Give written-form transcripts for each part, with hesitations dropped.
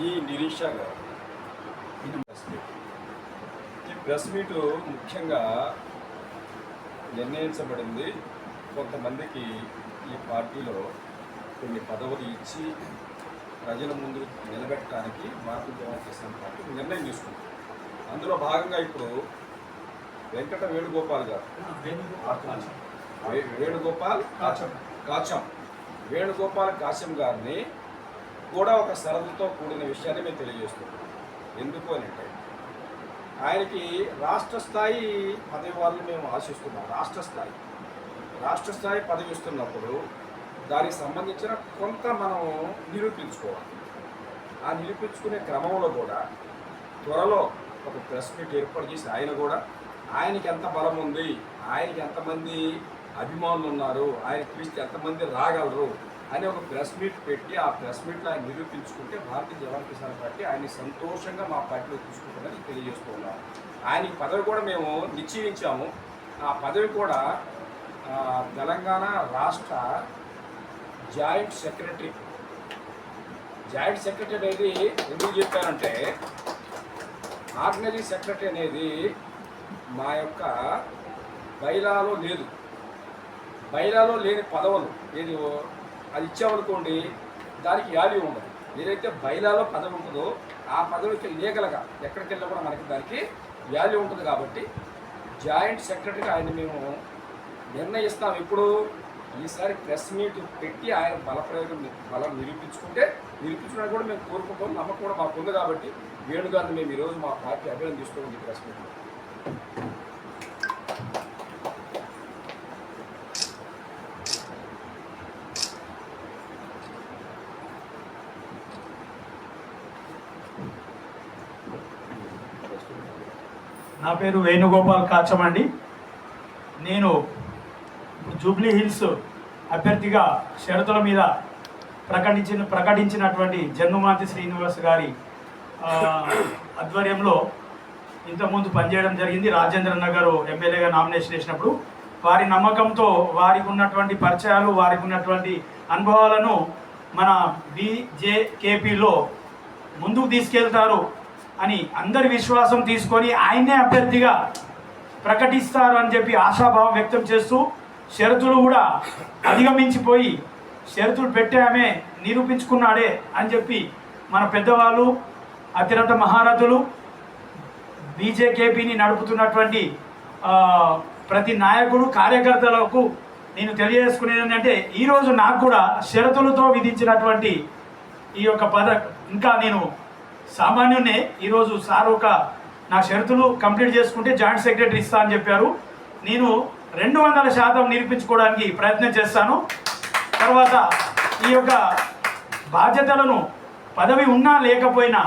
G Nirisha గారు ఈ press meet ముఖ్యంగా నిర్ణయించబడింది. కొంతమందికి ఈ పార్టీలో కొన్ని పదవులు ఇచ్చి ప్రజల ముందు నిలబెట్టడానికి భారతీయ జనతా పార్టీ నిర్ణయం తీసుకుంది. అందులో భాగంగా ఇప్పుడు వెంకట వేణుగోపాల్ గారు వేణుగోపాల్ కాచం గారిని కూడా ఒక సరళతో కూడిన విషయాన్ని మేము తెలియజేస్తున్నాం. ఎందుకు అని అంటే ఆయనకి రాష్ట్ర స్థాయి పదవి వాళ్ళని మేము ఆశిస్తున్నాం. రాష్ట్ర స్థాయి పదవి ఇస్తున్నప్పుడు దానికి సంబంధించిన కొంత మనం నిరూపించుకోవాలి. ఆ నిరూపించుకునే క్రమంలో కూడా త్వరలో ఒక ప్రెస్ మీట్ ఏర్పాటు చేసి ఆయనకి ఎంత బలం ఉంది, ఆయనకి ఎంతమంది అభిమానులు ఉన్నారు, ఆయన పిలిస్తే ఎంతమంది రాగలరు అని ఒక ప్రెస్ మీట్ పెట్టి ఆ ప్రెస్ మీట్లో ఆయన నిరూపించుకుంటే భారతీయ జనతా కిసాన్ పార్టీ ఆయన్ని సంతోషంగా మా పార్టీలో తీసుకుంటుందని తెలియజేస్తూ ఉన్నాము. ఆయనకి పదవి కూడా మేము నిశ్చయించాము. ఆ పదవి కూడా తెలంగాణ రాష్ట్ర జాయింట్ సెక్రటరీ అనేది ఎందుకు చెప్పారంటే ఆర్డినరీ సెక్రటరీ అనేది మా యొక్క బైలాలో లేని పదవులు ఏది అది ఇచ్చామనుకోండి దానికి వాల్యూ ఉండదు. ఏదైతే బైలాలో పదవి ఉంటుందో ఆ పదవికి లీగల్గా ఎక్కడికి వెళ్ళినా కూడా మనకి దానికి వాల్యూ ఉంటుంది. కాబట్టి జాయింట్ సెక్రటరీగా ఆయన మేము నిర్ణయిస్తాం. ఇప్పుడు ఈసారి ప్రెస్ మీట్ పెట్టి ఆయన బలం నిరూపించుకోవడానికి కూడా మేము కోరుకుంటాం. నమ్మకం కూడా మాకు ఉంది. కాబట్టి వేణుగారిని మేము ఈరోజు మా పార్టీ అభినందిస్తున్నాం. ప్రెస్ మీట్లో నా పేరు వేణుగోపాల్ కాచం అండి. నేను జూబ్లీ హిల్స్ అభ్యర్థిగా షరతుల మీద ప్రకటించినటువంటి జన్మమాతి శ్రీనివాస్ గారి ఆధ్వర్యంలో ఇంతకుముందు పనిచేయడం జరిగింది. రాజేంద్ర నగర్ ఎమ్మెల్యేగా నామినేషన్ చేసినప్పుడు వారి నమ్మకంతో వారికి ఉన్నటువంటి పరిచయాలు, వారికి ఉన్నటువంటి అనుభవాలను మన బీజేకేపీలో ముందుకు తీసుకెళ్తారు అని అందరి విశ్వాసం తీసుకొని ఆయన్నే అభ్యర్థిగా ప్రకటిస్తారు అని చెప్పి ఆశాభావం వ్యక్తం చేస్తూ షరతులు కూడా అధిగమించిపోయి షరతులు పెట్టే ఆమె నిరూపించుకున్నాడే అని చెప్పి మన పెద్దవాళ్ళు, అతిరథ మహారథులు, బీజేకేపీని నడుపుతున్నటువంటి ప్రతి నాయకుడు, కార్యకర్తలకు నేను తెలియజేసుకునేది ఏంటంటే ఈరోజు నాకు కూడా షరతులతో విధించినటువంటి ఈ యొక్క ఇంకా నేను సామాన్యునే. ఈరోజు సార్ నా షరతులు కంప్లీట్ చేసుకుంటే జాయింట్ సెక్రటరీ ఇస్తా అని చెప్పారు. నేను 200% నిరూపించుకోవడానికి ప్రయత్నం చేస్తాను. తర్వాత ఈ యొక్క బాధ్యతలను పదవి ఉన్నా లేకపోయినా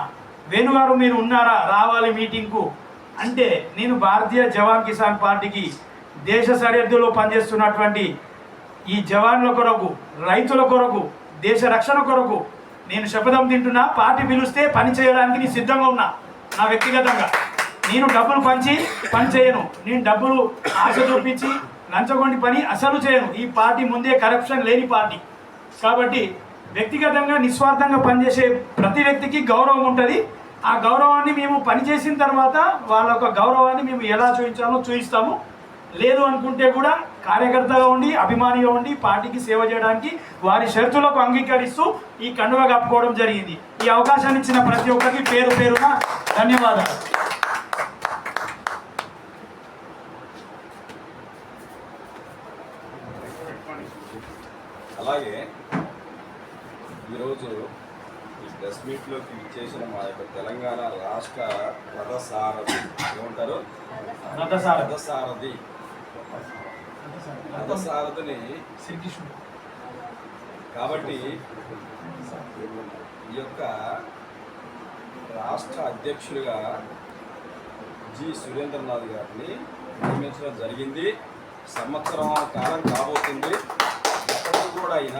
వేణుగారు మీరు ఉన్నారా, రావాలి మీటింగ్కు అంటే నేను భారతీయ జవాన్ కిసాన్ పార్టీకి దేశ సరిహద్దులో పనిచేస్తున్నటువంటి ఈ జవాన్ల కొరకు, రైతుల కొరకు, దేశ రక్షణ కొరకు నేను శపథం తింటున్నా. పార్టీ పిలిస్తే పని చేయడానికి నేను సిద్ధంగా ఉన్నా. నా వ్యక్తిగతంగా నేను డబ్బులు పంచి పని చేయను. నేను డబ్బులు ఆశ చూపించి లంచగొండి పని అసలు చేయను. ఈ పార్టీ ముందే కరప్షన్ లేని పార్టీ. కాబట్టి వ్యక్తిగతంగా నిస్వార్థంగా పనిచేసే ప్రతి వ్యక్తికి గౌరవం ఉంటుంది. ఆ గౌరవాన్ని మేము పనిచేసిన తర్వాత వాళ్ళ యొక్క గౌరవాన్ని మేము ఎలా చూపించాలో చూపిస్తాము. లేదు అనుకుంటే కూడా కార్యకర్తగా ఉండి, అభిమానిగా ఉండి పార్టీకి సేవ చేయడానికి వారి షరతులకు అంగీకరిస్తూ ఈ కండువా కప్పుకోవడం జరిగింది. ఈ అవకాశాన్ని ఇచ్చిన ప్రతి ఒక్కరికి పేరు పేరున ధన్యవాదాలు. అలాగే ఈరోజు ఈ ప్రెస్ మీట్లోకి చేసిన మా యొక్క తెలంగాణ రాష్ట్ర రథసారథిని శ్రీకృష్ణుడు కాబట్టి ఈ యొక్క రాష్ట్ర అధ్యక్షులుగా జి సురేంద్రనాథ్ గారిని నియమించడం జరిగింది. సంవత్సరం కాలం కాబోతుంది. ఎప్పటికీ కూడా ఆయన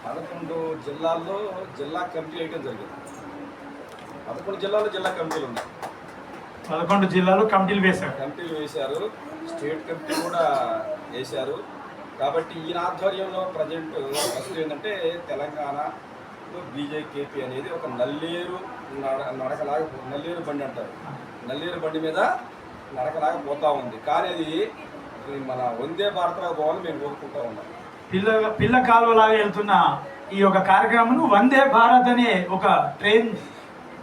11 జిల్లాల్లో జిల్లా కమిటీ వేయడం జరిగింది. 11 జిల్లాల్లో జిల్లా కమిటీలు ఉన్నాయి. 11 జిల్లాలో కమిటీలు వేశారు. స్టేట్ కమిటీ కూడా వేశారు. కాబట్టి ఈయన ఆధ్వర్యంలో ప్రజెంట్ ఫస్ట్ ఏంటంటే తెలంగాణ ఇప్పుడు బీజేకేపీ అనేది ఒక నల్లేరు నడకలాగా నల్లేరు బండి అంటారు. నల్లేరు బండి మీద నడకలాగా పోతా ఉంది. కానీ అది మన వందే భారత్లో పోవాలని మేము కోరుకుంటా ఉన్నాం. పిల్ల కాలువలాగా వెళ్తున్న ఈ యొక్క కార్యక్రమం వందే భారత్ అనే ఒక ట్రైన్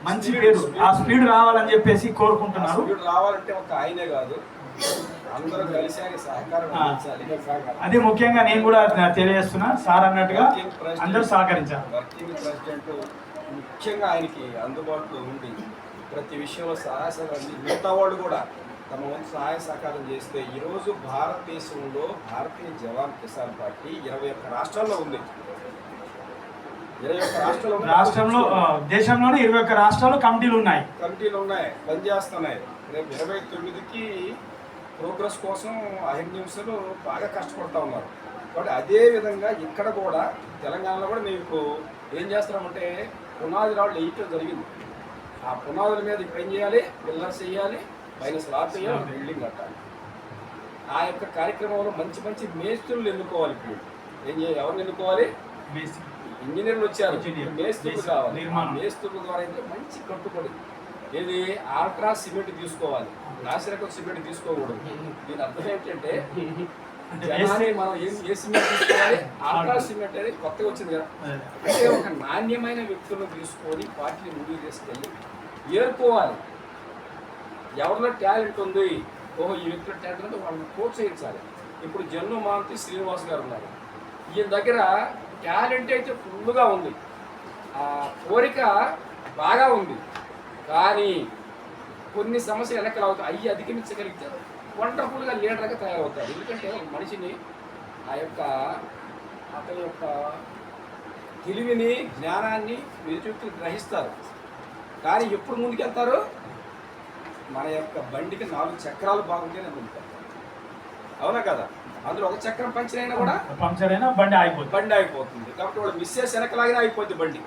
మంచి పేరు, ఆ స్పీడ్ రావాలని చెప్పేసి కోరుకుంటున్నారు. స్పీడ్ రావాలంటే ఒక ఆయనే కాదు, అందరూ కలిసి ఆయన సహకారం అందించాలి. అదే ముఖ్యంగా నేను కూడా తెలియజేస్తున్నా, సార్ అన్నట్టుగా అందరూ సహకరించాలి. వర్కింగ్ ప్రెసిడెంట్ ముఖ్యంగా ఆయనకి అందుబాటులో ఉండి ప్రతి విషయంలో సహాయ సహకారం, మిగతా వాళ్ళు కూడా తమ వంతు సహాయ సహకారం చేస్తే ఈరోజు భారతదేశంలో భారతీయ జవాన్ కిసాన్ పార్టీ 21 రాష్ట్రాల్లో ఉంది. 21 రాష్ట్రంలో దేశంలోనే 21 రాష్ట్రాలు కమిటీలు ఉన్నాయి, పనిచేస్తున్నాయి. రేపు 29కి ప్రోగ్రెస్ కోసం అహింసలు బాగా కష్టపడుతూ ఉన్నారు. కాబట్టి అదే విధంగా ఇక్కడ కూడా తెలంగాణలో కూడా మేము ఇప్పుడు ఏం చేస్తున్నామంటే పునాది రాళ్ళు వేయటం జరిగింది. ఆ పునాదుల మీద ఇప్పుడు ఏం చేయాలి, పిల్లర్స్ వేయాలి, పైన స్లాబ్ వేయాలి, బిల్డింగ్ కట్టాలి. ఆ యొక్క కార్యక్రమంలో మంచి మంచి మేస్త్రులు ఎన్నుకోవాలి. ఇప్పుడు ఏం చేయాలి, ఎవరిని ఎన్నుకోవాలి, ఇంజనీర్లు వచ్చారు, మేస్త్రులు కావాలి. మేస్త్రుల ద్వారా అయితే మంచి కట్టుబడి ఏది ఆల్ట్రా సిమెంట్ తీసుకోవాలి, నాసిరకం సిమెంట్ తీసుకోకూడదు. దీని అర్థం ఏంటంటే మనం ఏ సిమెంట్ తీసుకోవాలి, ఆల్ట్రా సిమెంట్ అనేది కొత్తగా వచ్చింది కదా. అంటే ఒక నాణ్యమైన వ్యక్తులను తీసుకొని పార్టీని ముందుకు తీసుకెళ్ళి ఏర్కోవాలి. ఎవరిలో టాలెంట్ ఉంది, ఓహో ఈ వ్యక్తుల టాలెంట్ అంటే వాళ్ళని ప్రోత్సహించాలి. ఇప్పుడు జన్ను మాంతి శ్రీనివాస్ గారు ఉన్నారు, ఈయన దగ్గర టాలెంట్ అయితే ఫుల్గా ఉంది, ఆ కోరిక బాగా ఉంది. కానీ కొన్ని సమస్యలు వెనకలు అవుతాయి, అవి అధిగమించగలిగితే వండర్ఫుల్గా లీడర్గా తయారవుతారు. ఎందుకంటే ఒక మనిషిని అతని యొక్క తెలివిని, జ్ఞానాన్ని ఎదుటి గ్రహిస్తారు. కానీ ఎప్పుడు ముందుకెళ్తారు, మన యొక్క బండికి 4 చక్రాలు బాగుంటేనే ముందుకెళ్తారు. అవునా కదా? అందులో ఒక చక్రం పంచర్ అయినా కూడా బండి అయిపోతుంది. కాబట్టి వాళ్ళు మిస్సెస్ వెనకలాగినా అయిపోద్ది బండి.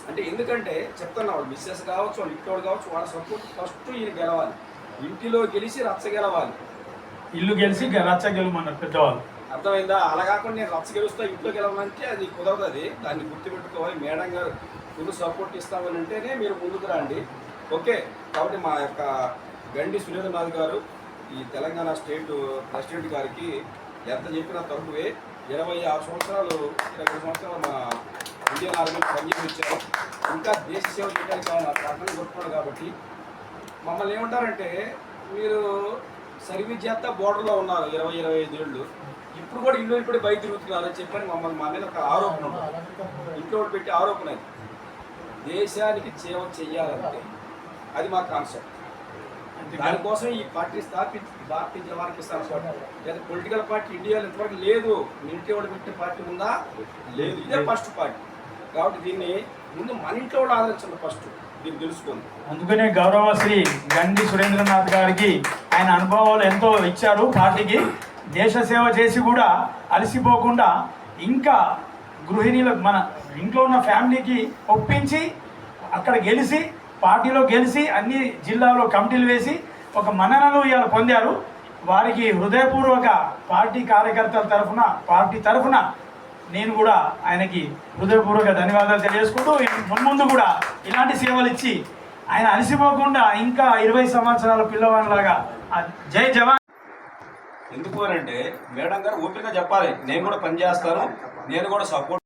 అంటే ఎందుకంటే చెప్తున్నా, వాళ్ళు మిస్సెస్ కావచ్చు, వాళ్ళు ఇంట్లో కావచ్చు, వాళ్ళ సపోర్ట్ ఫస్ట్ ఈయన గెలవాలి. ఇంటిలో గెలిచి రచ్చ గెలవాలి, ఇల్లు గెలిచి రచ్చ గెలవమన్నారు పెద్దవాళ్ళు. అర్థమైందా? అలా కాకుండా నేను రచ్చ గెలుస్తా ఇంట్లో గెలవాలంటే అది కుదరదు. అది దాన్ని గుర్తుపెట్టుకోవాలి. మేడం గారు ముందు సపోర్ట్ ఇస్తామని అంటేనే మీరు ముందుకు రండి. ఓకే. కాబట్టి మా యొక్క గండి సురేంద్రనాథ్ గారు ఈ తెలంగాణ స్టేట్ ప్రెసిడెంట్ గారికి ఎంత చెప్పినా తక్కువే. 26 సంవత్సరాలు 20 సంవత్సరాలు మా ఇండియన్ ఆర్మీ పనిచేయించారు. ఇంకా దేశ సేవ చేయడానికి ఆయన ప్రార్థన కొట్టుకోడు. కాబట్టి మమ్మల్ని ఏమంటారంటే, మీరు సర్వీస్ చేస్తా బోర్డర్లో ఉన్నారు 20-25 ఏళ్ళు, ఇప్పుడు కూడా ఇల్లు ఇప్పుడు బయట తిరుగుతున్నారు అని చెప్పని మమ్మల్ని మా మీద ఒక ఆరోపణ ఉంటుంది. ఇంట్లో పెట్టి ఆరోపణ. దేశానికి సేవ చెయ్యాలంటే అది మా కాన్సెప్ట్. దానికోసం ఈ పార్టీ భారతీయ జవాన్ కిసాన్ పార్టీ లేదా పొలిటికల్ పార్టీ ఇండియాలో ఇంతవరకు లేదు. మిలిటరీ వాళ్ళు పెట్టిన పార్టీ ఉందా? లేదు. ఇదే ఫస్ట్ పార్టీ. కాబట్టి దీన్ని ముందు మన ఇంట్లో వాళ్ళు ఆదరించండి, ఫస్ట్ దీన్ని తెలుసుకోండి. అందుకనే గౌరవ శ్రీ గండి సురేంద్రనాథ్ గారికి ఆయన అనుభవాలు ఎంతో ఇచ్చారు పార్టీకి. దేశ సేవ చేసి కూడా అలసిపోకుండా ఇంకా గృహిణీలకు, మన ఇంట్లో ఉన్న ఫ్యామిలీకి ఒప్పించి అక్కడ గెలిచి, పార్టీలో గెలిచి అన్ని జిల్లాలో కమిటీలు వేసి ఒక మన్ననలు ఇవాళ పొందారు. వారికి హృదయపూర్వక పార్టీ కార్యకర్తల తరఫున, పార్టీ తరఫున నేను కూడా ఆయనకి హృదయపూర్వక ధన్యవాదాలు తెలియజేసుకుంటూ ముందు కూడా ఇలాంటి సేవలు ఇచ్చి ఆయన అలసిపోకుండా ఇంకా 20 సంవత్సరాల పిల్లవాడిలాగా జై జవాన్. ఎందుకు అంటే మేడం గారు ఓపికగా చెప్పాలి, నేను కూడా పనిచేస్తాను, నేను కూడా సపోర్ట్